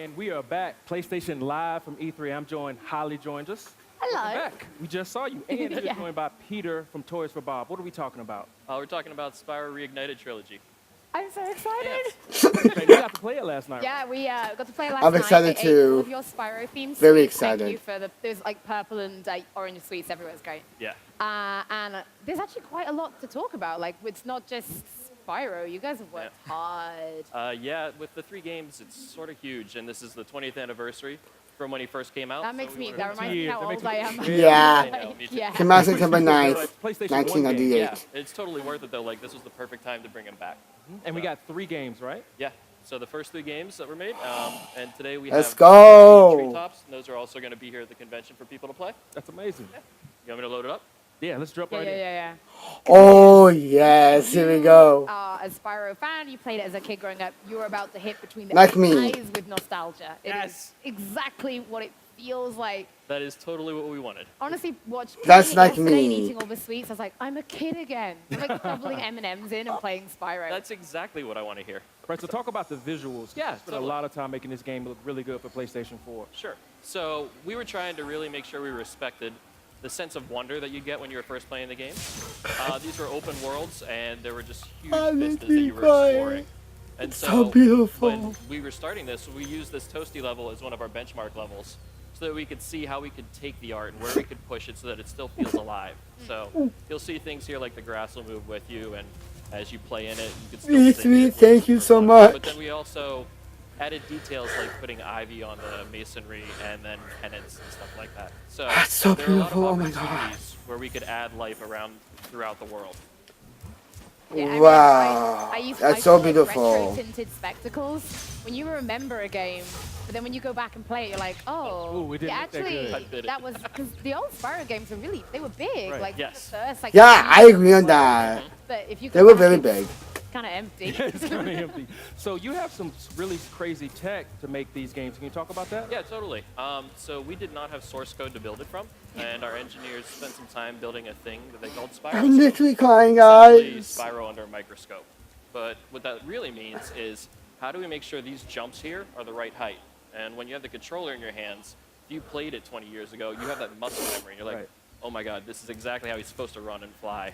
And we are back. PlayStation Live from E3. I'm joined. Holly joins us. Hello. Welcome back. We just saw you. And you're Yeah. joined by Peter from ToysForBob. What are we talking about? We're talking about Spyro Reignited Trilogy. I'm so excited. Okay, we got to play it last night. Yeah, we got to play last I'm night. excited I ate too. all of your Spyro themes. Very Thank excited. you for there's like purple and orange sweets everywhere. It's great. Yeah. And there's actually quite a lot to talk about. Like, it's not just Spyro. You guys have worked hard. Yeah, with the 3 games, it's sort of huge, and this is the 20th anniversary from when he first came out. That so makes we me. wanted That to- reminds me how old I am. Yeah. I know, me too. Yeah. Came out September 9th, PlayStation 1 game. 1998. Yeah, it's totally worth it though. Like this was the perfect time to bring him back. And we got 3 games, right? Yeah. So the first 3 games that were made, and today we Let's have go. Treetops. And those are also going to be here at the convention for people to play. That's amazing. You want me to load it up? Yeah, let's jump Yeah, right yeah, in. yeah. Oh, yes. Here we go. A Spyro fan, you played it as a kid growing up. You were about to hit between the Like me. eyes with nostalgia. It is exactly what it feels like. That is totally what we wanted. Honestly, That's playing it like yesterday and me. eating all the sweets. I was like, I'm a kid again. I'm like shoveling M&Ms in and playing Spyro. That's exactly what I want to hear. Right, so talk about the visuals. Yeah, Spent a totally. lot of time making this game look really good for PlayStation 4. Sure. So we were trying to really make sure we respected the sense of wonder that you get when you were first playing the game. These were open worlds, and there were just huge vistas that you were exploring. And So beautiful. when we were starting this, we used this Toasty level as one of our benchmark levels so that we could see how we could take the art and where we could push it so that it still feels alive. So you'll see things here like the grass will move with you, and as you play in it, you can still sing E3, it. thank you so But much. then we also added details like putting ivy on the masonry and then pennants and stuff like that. So That's so there are a lot of beautiful. Oh my God. opportunities where we could add life around throughout the world. Yeah, I mean, Wow. I used That's I so call it beautiful. retro-tinted spectacles. When you remember a game, but then when you go back and play it, you're like, oh, Ooh, we didn't yeah, look that actually, good. I did it. that was because the old Spyro games were really, they were big. Right. Like Yes. the first, like, Yeah, I agree on that. But if you They were very big. kind of empty. It's kind of empty. So you have some really crazy tech to make these games. Can you talk about that? Yeah, totally. So we did not have source code to build it from, and our engineers spent some time building a thing that they called Spyro. I'm literally crying, Essentially, guys. Spyro under a microscope. But what that really means is, how do we make sure these jumps here are the right height? And when you have the controller in your hands, if you played it 20 years ago, you have that muscle memory. And you're like, Right. oh my God, this is exactly how he's supposed to run and fly.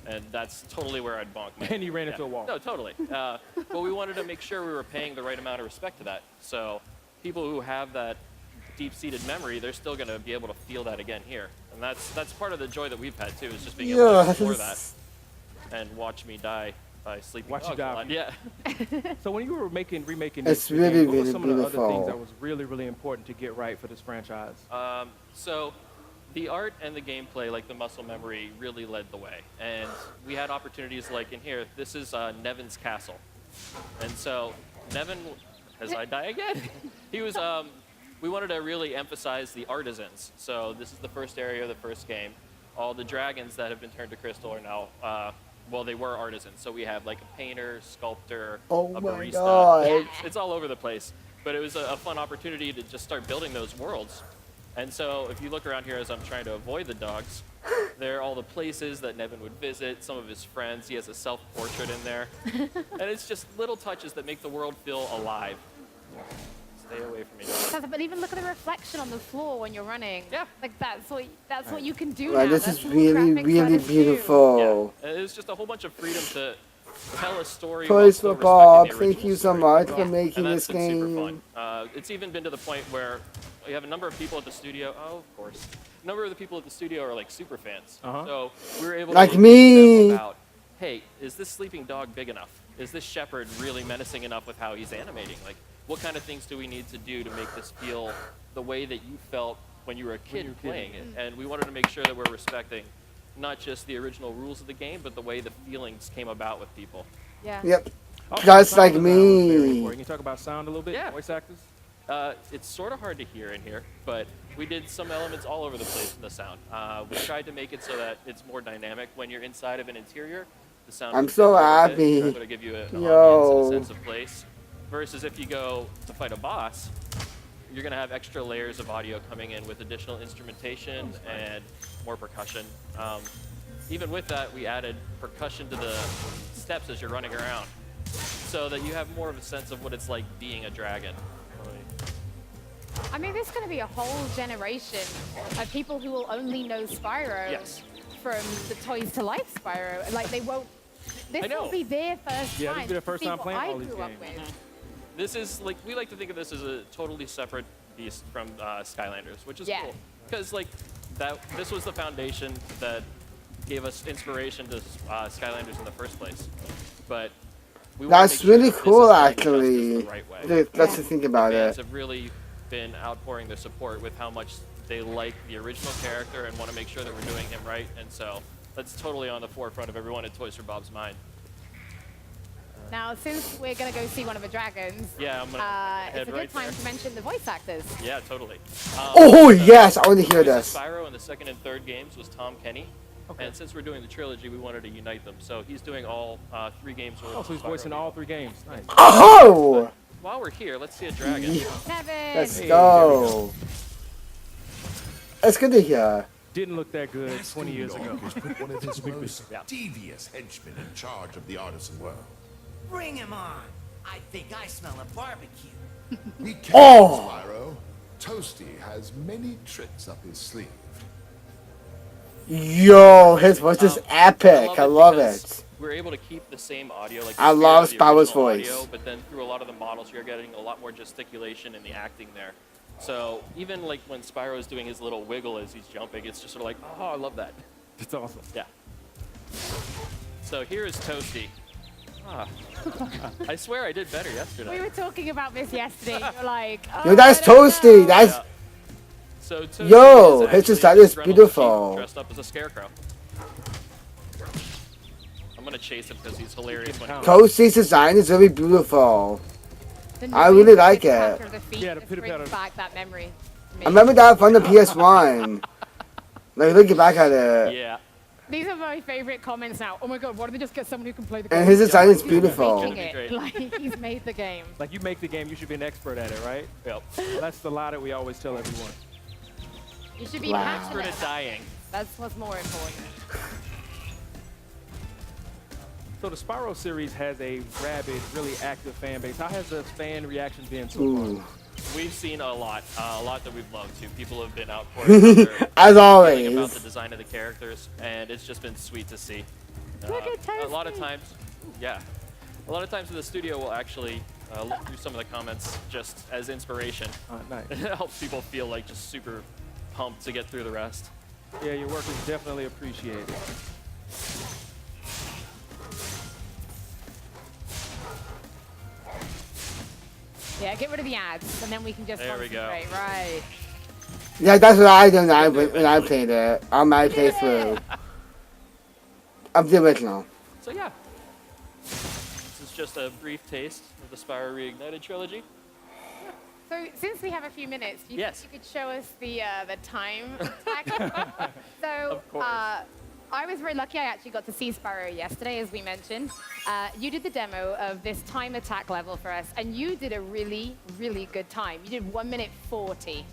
And that's totally where I'd bonk. And you ran into a wall. No, totally. But we wanted to make sure we were paying the right amount of respect to that. So people who have that deep-seated memory, they're still going to be able to feel that again here. And that's part of the joy that we've had too, is just being able to explore that Yes. and watch me die by sleeping. Watch you dogs a die. lot. Yeah. So when you were remaking It's this really, game, what were really some of the other beautiful. things that was really, really important to get right for this franchise? So the art and the gameplay, like the muscle memory, really led the way. And we had opportunities like in here. This is Nevin's castle. And so Nevin, as I die again, he was, we wanted to really emphasize the artisans. So this is the first area of the first game. All the dragons that have been turned to crystal are now, well, they were artisans. So we have like a painter, sculptor, Oh a my barista. God. It's all over the place. But it was a fun opportunity to just start building those worlds. And so if you look around here as I'm trying to avoid the dogs, there are all the places that Nevin would visit, some of his friends. He has a self-portrait in there. And it's just little touches that make the world feel alive. Stay away from me. But even look at the reflection on the floor when you're running. Yeah. Like that's what you can do Right, now. this That's is what really, graphics really artists do. beautiful. Yeah. And it was just a whole bunch of freedom to tell a story. Toys while for still Bob, respecting the thank you original so story. much Yeah. for And making And this that's been super game. fun. It's even been to the point where we have a number of people at the studio. Oh, of course. A number of the people at the studio are like super fans. Uh-huh. So we were able Like to me. them about, hey, is this sleeping dog big enough? Is this shepherd really menacing enough with how he's animating? Like, what kind of things do we need to do to make this feel the way that you felt when you were a kid playing it? And we wanted to make sure that we're respecting not just the original rules of the game, but the way the feelings came about with people. Yeah. Yep. Also, Just sound like design was very me. important. Can you talk about sound a little bit? Yeah. Voice actors? It's sort of hard to hear in here, but we did some elements all over the place in the sound. We tried to make it so that it's more dynamic when you're inside of an interior. The sound I'm would so dip a little bit, happy. try to give you an Yo. ambience and a sense of place. Versus if you go to fight a boss, you're going to have extra layers of audio coming in with additional instrumentation and more percussion. Even with that, we added percussion to the steps as you're running around, so that you have more of a sense of what it's like being a dragon. I mean, there's going to be a whole generation of people who will only know Spyro Yes. from the Toys to Life Spyro. Like, they won't. This I know. will be their first Yeah, this time. will be their to first see time what playing I all these grew up games. with. This is like we like to think of this as a totally separate beast from Skylanders, which is Yeah. cool because like this was the foundation that gave us inspiration to Skylanders in the first place. But we wanna That's make sure really that this cool, is done justice actually. the right way. Let's just think about Fans it. have really been outpouring their support with how much they like the original character and want to make sure that we're doing him right. And so that's totally on the forefront of everyone at Toys4Bob's mind. Now, since we're going to go see one of the dragons, Yeah, I'm gonna head it's a right good time there. to mention the voice actors. Yeah, totally. Oh, yes, I want to hear Voice of this. Spyro in the second and third games was Tom Kenny. Okay. And since we're doing the trilogy, we wanted to unite them. So he's doing all 3 games. Oh, so he's voicing all 3 games. Nice. Oh! While we're here, let's see a dragon. Yeah, Kevin! let's Hey, go. It's good to hear. Didn't look that good Master 20 years ago. Locke has put one of his most Yeah. devious henchmen in charge of the artisan world. Bring him on. I think I smell a barbecue. Be careful, Oh. Spyro. Toasty has many tricks up his sleeve. Yo, his voice is epic. I love because it. We're able to keep the same audio. Like I the spirit love of the Spyro's original voice. Audio, but then through a lot of the models, you're getting a lot more gesticulation in the acting there. So even like when Spyro is doing his little wiggle as he's jumping, it's just sort of like, oh, I love that. It's awesome. Yeah. So here is Toasty. Ah. I swear I did better yesterday. We were talking about this yesterday. You're like, oh, Yo, that's I don't Toasty. know. That's Yeah. So Toasty Yo, is his actually design is Reynolds' beautiful. sheep dressed up as a scarecrow. I'm gonna chase him because he's hilarious when he Toasty's design is really beautiful. The I really noise like pitter it. patter of the feet Yeah, the just pitter brings patter. back that memory. to me. I remember that from the PS1. Like, looking back at it. Yeah. These are my favorite comments now. Oh my god, why don't they just get someone who can play the game? And his design is He's beautiful. making That'd be it. great. Like, he's made the game. Like, you make the game, you should be an expert at it, right? Yep. That's the lie that we always tell everyone. You should be Wow. passionate. Expert at dying. That's what's more important. So the Spyro series has a rabid, really active fan base. How has the fan reaction been so Ooh. We've seen a lot that we've loved too. People have been outpouring their As feeling about always. the design of the characters, and it's just been sweet to see. Look at a lot of Toasty. times, yeah, a lot of times in the studio we'll actually look through some of the comments just as inspiration. far? Nice. It helps people feel like just super pumped to get through the rest. Yeah, your work is definitely appreciated. Yeah, get rid of the ads, and then we can just There we go. concentrate. Right. Yeah, that's what I did when I played it. On my playthrough. Of the original. So yeah, this is just a brief taste of the Spyro Reignited Trilogy. So since we have a few minutes, you, Yes. you could show us the time attack. So Of course. I was very lucky. I actually got to see Spyro yesterday, as we mentioned. You did the demo of this time attack level for us, and you did a really, really good time. You did 1 minute 40.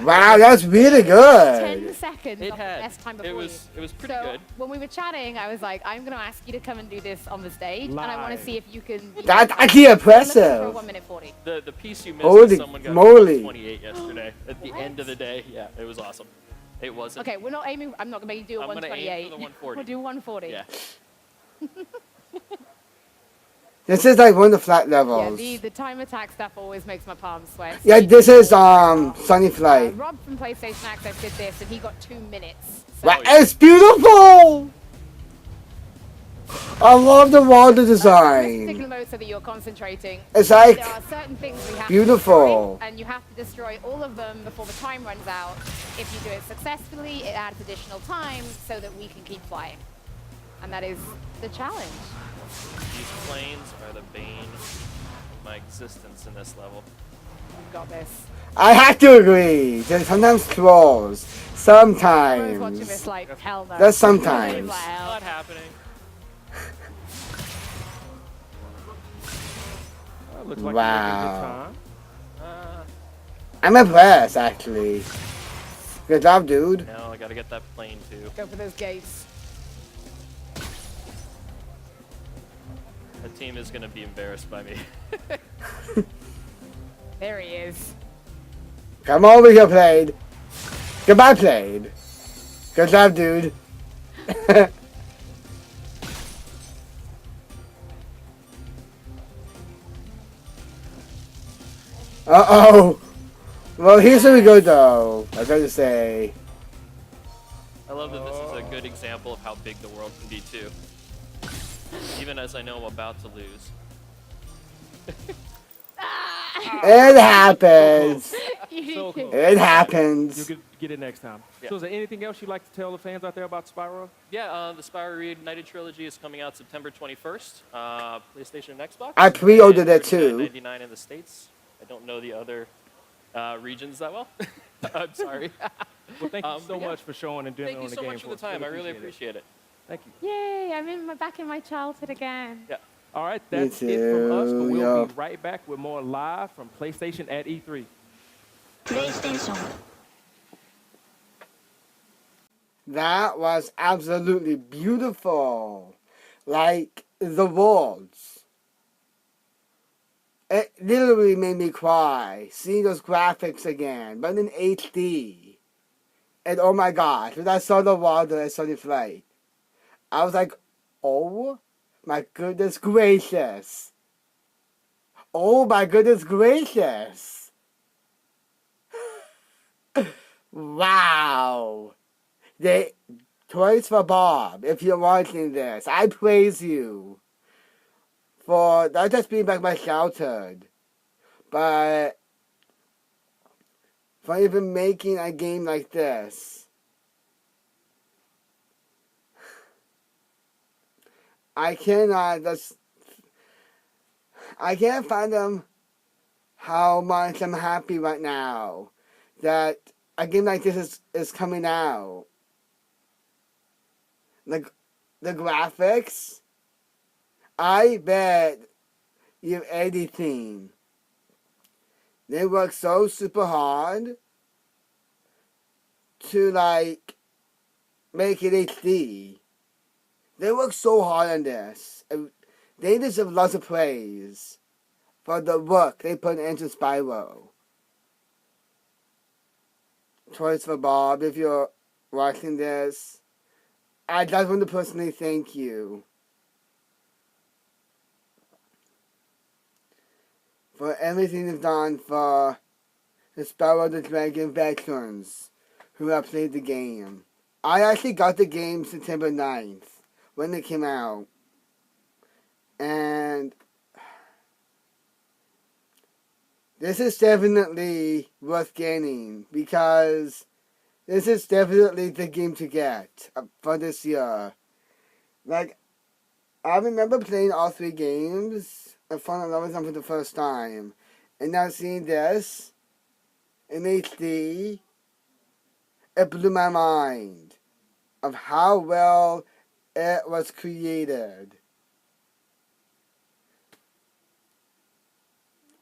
Wow, that's really 10 good. seconds It off the had. best time It before was pretty so good. when we were chatting, I was like, I'm going to ask you to come and do this on the stage, and I want to Live. see if you can. That's actually For impressive. 1 minute 40. The piece you missed Holy is someone got moly. 28 yesterday at the end of the day. Yeah, it was awesome. It wasn't. Okay, we're not aiming. I'm not going to make you do a I'm gonna 128. aim for the 140. We'll do 140. Yeah. This is like one of the flat Yeah, levels. the time attack stuff always makes my palms sweat. Yeah, this is Sunny Flight. Rob from PlayStation Access did this, and he got 2 minutes. So Wow, it's beautiful! I love the water particular design. mode so that you're concentrating. It's like There are certain things we have beautiful. to destroy, and you have to destroy all of them before the time runs out. If you do it successfully, it adds additional time so that we can keep flying. And that is the challenge. These planes are the bane of my existence in this level. We've got this. I have to agree. There's sometimes trolls. I was watching this Sometimes. like, hell no. That's sometimes. Like, hell. Not happening. Well, looks like Wow. you're making good time. I'm impressed, actually. Good job, dude. No, I gotta get that plane too. Go for those gates. The team is gonna be embarrassed by me. There he is. Come over here, Blade. Goodbye, Blade. Good job, dude. Uh-oh. Well, here's where we go, though. I gotta say. I love that this is a good example of how big the world can be too. Even as I know I'm about to lose. It happens. So close. It You'll happens. get it next time. Yeah. So is there anything else you'd like to tell the fans out there about Spyro? Yeah, the Spyro Reignited Trilogy is coming out September 21st. PlayStation and Xbox. I pre-ordered it, too. $39.99 in the States. I don't know the other regions that well. I'm sorry. Well, thank you so yeah. much for showing and doing Thank it you on the so game much for the us. time. I really appreciate it. Thank you. Yay, I'm back in my childhood again. Yeah. All right, that's it from us, but too, we'll yo. be right back with more live from PlayStation at E3. PlayStation. That was absolutely beautiful. Like the worlds. It literally made me cry seeing those graphics again, but in HD. And oh my gosh, when I saw the water and saw the flight, I was like, oh my goodness gracious. Oh my goodness gracious. Wow. ToysForBob, if you're watching this, I praise you for not just being back my childhood, but for even making a game like this. I can't fathom how much I'm happy right now that a game like this is coming out. Like, the graphics, I bet you anything. They work so super hard to, like, make it HD. They work so hard on this. They deserve lots of praise for the work they put into Spyro. ToysForBob, if you're watching this, I just want to personally thank you for everything you've done for the Spyro the Dragon veterans who have played the game. I actually got the game September 9th when it came out. And this is definitely worth getting because this is definitely the game to get for this year. Like, I remember playing all three games and falling in love with them for the first time. And now seeing this in HD, it blew my mind of how well it was created.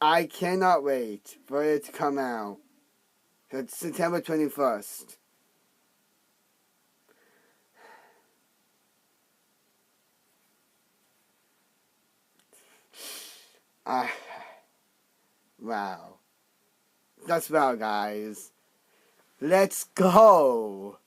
I cannot wait for it to come out. It's September 21st. Wow. That's well, guys. Let's go.